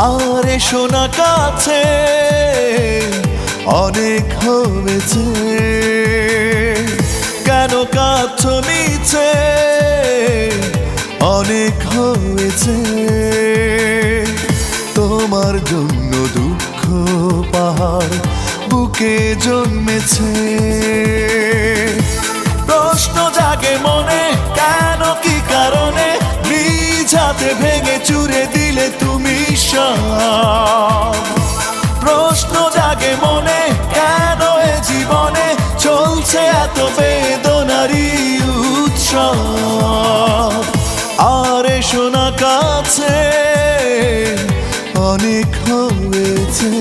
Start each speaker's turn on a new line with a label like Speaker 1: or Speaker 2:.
Speaker 1: আরে সোনা কাছে অনেক হয়েছে, কেন কাছ নিচে অনেক হয়েছে। তোমার জন্য দুঃখ পাহাড় বুকে জন্মেছে। প্রশ্ন জাগে মনে, কেন কি কারণে নিজ হাতে ভেঙে চুরে দিলে তুমি সব। প্রশ্ন জাগে মনে, কেন এ জীবনে চলছে এত বেদনারই উৎসব। আরে সোনা কাছে অনেক হয়েছে।